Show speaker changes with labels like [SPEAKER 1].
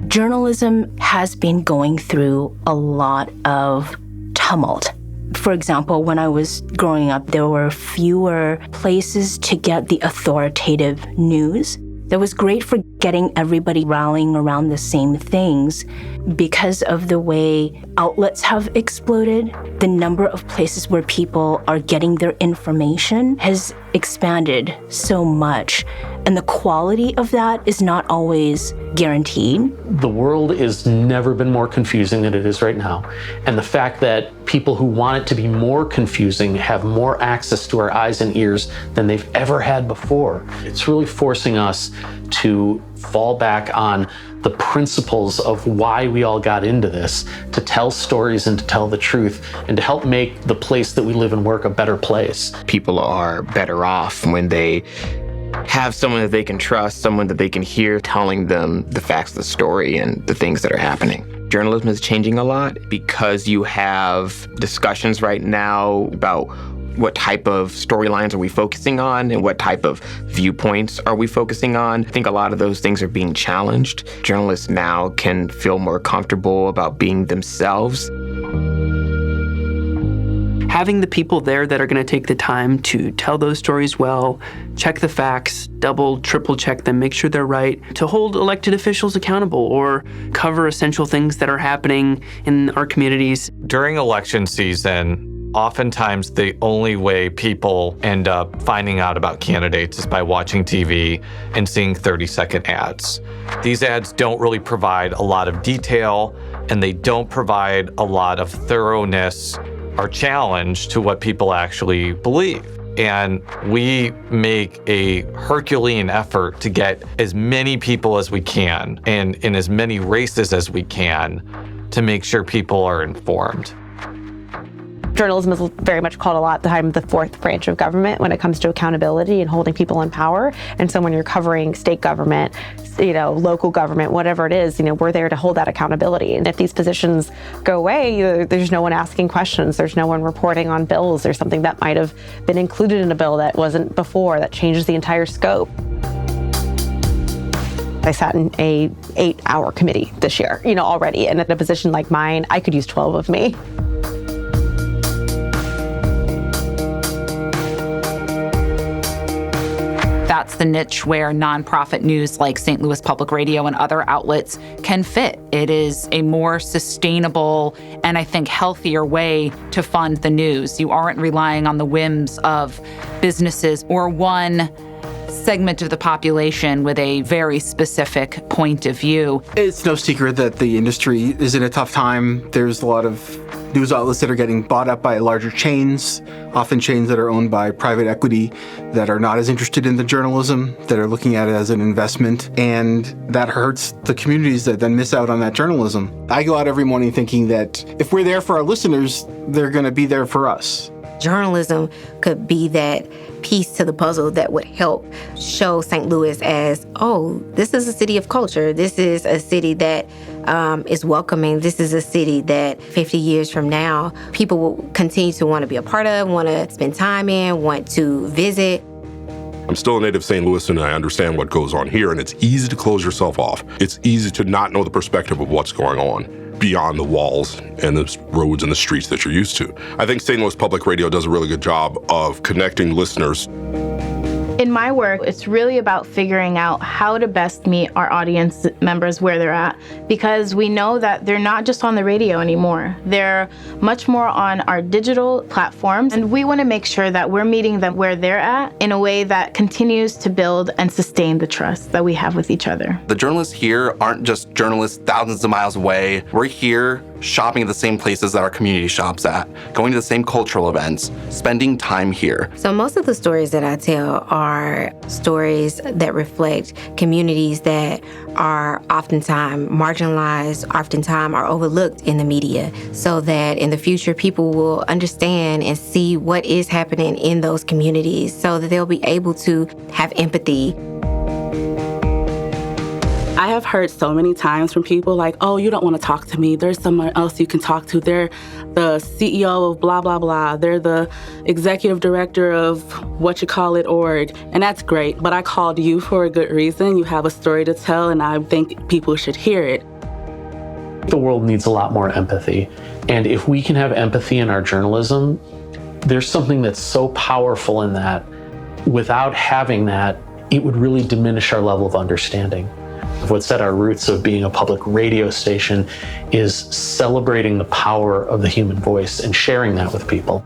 [SPEAKER 1] journalism has been going through a lot of tumult. For example, when I was growing up, there were fewer places to get the authoritative news. That was great for getting everybody rallying around the same things. Because of the way outlets have exploded, the number of places where people are getting their information has expanded so much. And the quality of that is not always guaranteed.
[SPEAKER 2] The world has never been more confusing than it is right now. And the fact that people who want it to be more confusing have more access to our eyes and ears than they've ever had before, it's really forcing us to fall back on the principles of why we all got into this, to tell stories and to tell the truth, and to help make the place that we live and work a better place.
[SPEAKER 3] People are better off when they have someone that they can trust, someone that they can hear telling them the facts of the story and the things that are happening. Journalism is changing a lot because you have discussions right now about what type of storylines are we focusing on and what type of viewpoints are we focusing on. I think a lot of those things are being challenged. Journalists now can feel more comfortable about being themselves.
[SPEAKER 4] Having the people there that are going to take the time to tell those stories well, check the facts, double, triple check them, make sure they're right, to hold elected officials accountable or cover essential things that are happening in our communities.
[SPEAKER 5] During election season, oftentimes the only way people end up finding out about candidates is by watching TV and seeing 30-second ads. These ads don't really provide a lot of detail, and they don't provide a lot of thoroughness or challenge to what people actually believe. And we make a Herculean effort to get as many people as we can and in as many races as we can to make sure people are informed.
[SPEAKER 6] Journalism is very much called a lot the time the fourth branch of government when it comes to accountability and holding people in power. And so when you're covering state government, local government, whatever it is, we're there to hold that accountability. And if these positions go away, there's no one asking questions. There's no one reporting on bills. There's something that might have been included in a bill that wasn't before, that changes the entire scope. I sat in a 8-hour committee this year, already. And at a position like mine, I could use 12 of me.
[SPEAKER 7] That's the niche where nonprofit news like St. Louis Public Radio and other outlets can fit. It is a more sustainable and I think healthier way to fund the news. You aren't relying on the whims of businesses or one segment of the population with a very specific point of view.
[SPEAKER 8] It's no secret that the industry is in a tough time. There's a lot of news outlets that are getting bought up by larger chains, often chains that are owned by private equity that are not as interested in the journalism, that are looking at it as an investment, and that hurts the communities that then miss out on that journalism. I go out every morning thinking that if we're there for our listeners, they're going to be there for us.
[SPEAKER 9] Journalism could be that piece to the puzzle that would help show St. Louis as, this is a city of culture. This is a city that is welcoming. This is a city that 50 years from now, people will continue to want to be a part of, want to spend time in, want to visit.
[SPEAKER 10] I'm still a native St. Louis, and I understand what goes on here, and it's easy to close yourself off. It's easy to not know the perspective of what's going on beyond the walls and the roads and the streets that you're used to. I think St. Louis Public Radio does a really good job of connecting listeners.
[SPEAKER 11] In my work, it's really about figuring out how to best meet our audience members where they're at, because we know that they're not just on the radio anymore. They're much more on our digital platforms, and we want to make sure that we're meeting them where they're at in a way that continues to build and sustain the trust that we have with each other.
[SPEAKER 12] The journalists here aren't just journalists thousands of miles away. We're here shopping at the same places that our community shops at, going to the same cultural events, spending time here.
[SPEAKER 9] So most of the stories that I tell are stories that reflect communities that are oftentimes marginalized, oftentimes are overlooked in the media, so that in the future people will understand and see what is happening in those communities so that they'll be able to have empathy.
[SPEAKER 13] I have heard so many times from people like, you don't want to talk to me. There's someone else you can talk to. They're the CEO of blah, blah, blah. They're the executive director of org. And that's great. But I called you for a good reason. You have a story to tell, and I think people should hear it.
[SPEAKER 2] The world needs a lot more empathy. And if we can have empathy in our journalism, there's something that's so powerful in that. Without having that, it would really diminish our level of understanding. What's at our roots of being a public radio station is celebrating the power of the human voice and sharing that with people.